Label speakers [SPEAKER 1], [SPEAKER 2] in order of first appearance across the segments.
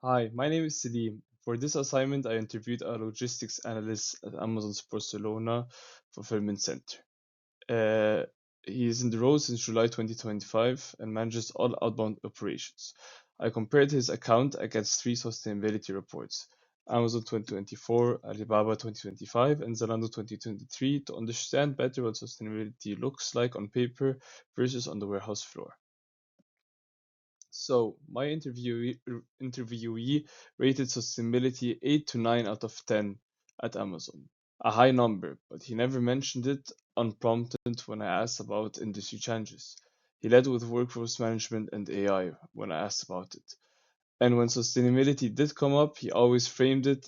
[SPEAKER 1] Hi, my name is Seleem. For this assignment, I interviewed a logistics analyst at Amazon's Barcelona fulfillment center. Uh, he is in the role since July 2025 and manages all outbound operations. I compared his account against three sustainability reports: Amazon 2024, Alibaba 2025, and Zalando 2023 to understand better what sustainability looks like on paper versus on the warehouse floor. So my interviewee rated sustainability 8 to 9 out of 10 at Amazon. A high number, but he never mentioned it unprompted when I asked about industry changes. He led with workforce management and AI when I asked about it. And when sustainability did come up, he always framed it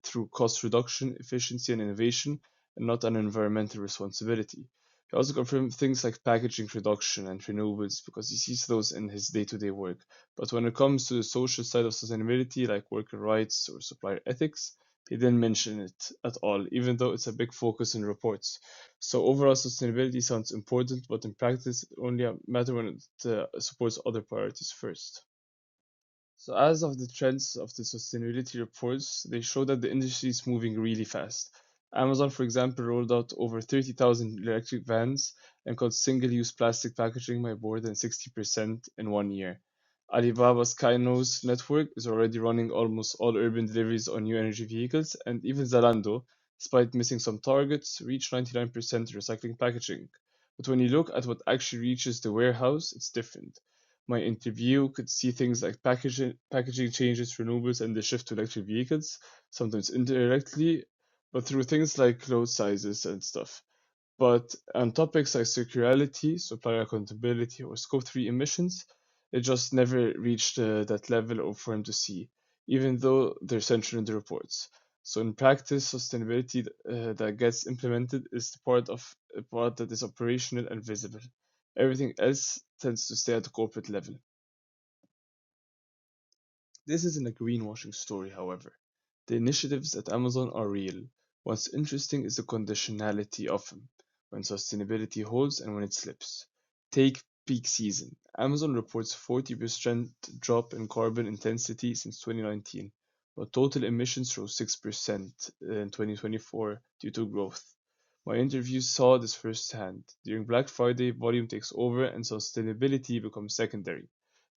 [SPEAKER 1] through cost reduction, efficiency, and innovation, and not an environmental responsibility. He also confirmed things like packaging reduction and renewables because he sees those in his day to day work. But when it comes to the social side of sustainability, like worker rights or supplier ethics, he didn't mention it at all, even though it's a big focus in reports. So overall, sustainability sounds important, but in practice, it only matter when it supports other priorities first. So as of the trends of the sustainability reports, they show that the industry is moving really fast. Amazon, for example, rolled out over 30,000 electric vans and cut single-use plastic packaging by more than 60% in 1 year. Alibaba's Kainos network is already running almost all urban deliveries on new energy vehicles, and even Zalando, despite missing some targets, reached 99% recycling packaging. But when you look at what actually reaches the warehouse, it's different. My interview could see things like packaging changes, renewables, and the shift to electric vehicles, sometimes indirectly, but through things like load sizes and stuff. But on topics like circularity, supplier accountability, or Scope 3 emissions, it just never reached that level for him to see, even though they're central in the reports. So in practice, sustainability that gets implemented is the part that is operational and visible. Everything else tends to stay at the corporate level. This isn't a greenwashing story, however. The initiatives at Amazon are real. What's interesting is the conditionality of them, when sustainability holds and when it slips. Take peak season. Amazon reports 40% drop in carbon intensity since 2019, but total emissions rose 6% in 2024 due to growth. My interviews saw this firsthand. During Black Friday, volume takes over and sustainability becomes secondary.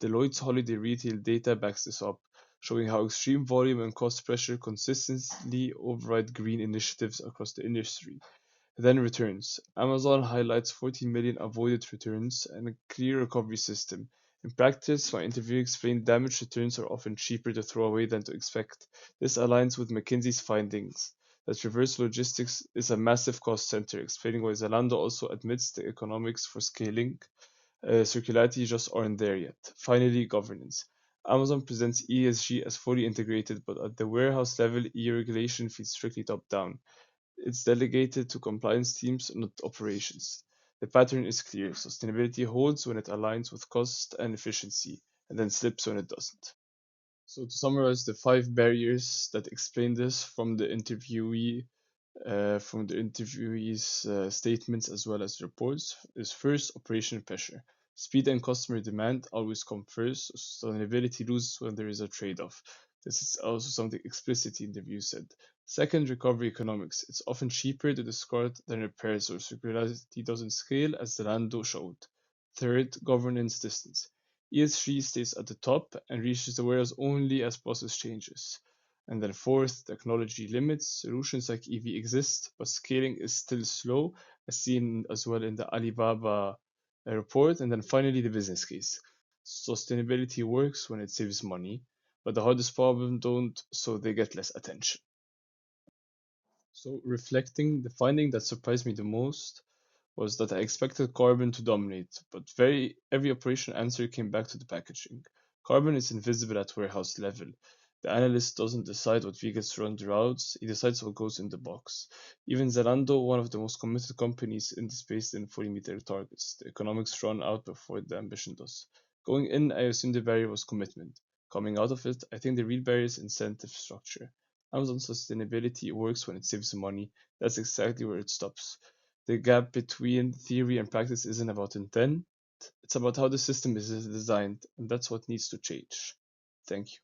[SPEAKER 1] Deloitte's holiday retail data backs this up, showing how extreme volume and cost pressure consistently override green initiatives across the industry. Then returns. Amazon highlights 14 million avoided returns and a clear recovery system. In practice, my interview explained damaged returns are often cheaper to throw away than to expect. This aligns with McKinsey's findings that reverse logistics is a massive cost center, explaining why Zalando also admits the economics for scaling circularity just aren't there yet. Finally, governance. Amazon presents ESG as fully integrated, but at the warehouse level, EU regulation feels strictly top down. It's delegated to compliance teams, not operations. The pattern is clear. Sustainability holds when it aligns with cost and efficiency, and then slips when it doesn't. So, to summarize the five barriers that explain this from the interviewee's statements as well as reports, is first operational pressure. Speed and customer demand always come first. Sustainability loses when there is a trade off. This is also something explicitly in the review said. Second, recovery economics. It's often cheaper to discard than repair, so circularity doesn't scale as Zalando showed. Third, governance distance. ESG stays at the top and reaches the warehouse only as process changes. And then fourth, technology limits. Solutions like EV exist, but scaling is still slow, as seen as well in the Alibaba report. And then finally, the business case. Sustainability works when it saves money, but the hardest problem don't, so they get less attention. So reflecting, the finding that surprised me the most was that I expected carbon to dominate, but every operation answer came back to the packaging. Carbon is invisible at warehouse level. The analyst doesn't decide what vehicles run the routes, he decides what goes in the box. Even Zalando, one of the most committed companies in the space, didn't fully meet their targets. The economics run out before the ambition does. Going in, I assumed the barrier was commitment. Coming out of it, I think the real barrier is incentive structure. Amazon sustainability works when it saves money. That's exactly where it stops. The gap between theory and practice isn't about intent, it's about how the system is designed, and that's what needs to change. Thank you.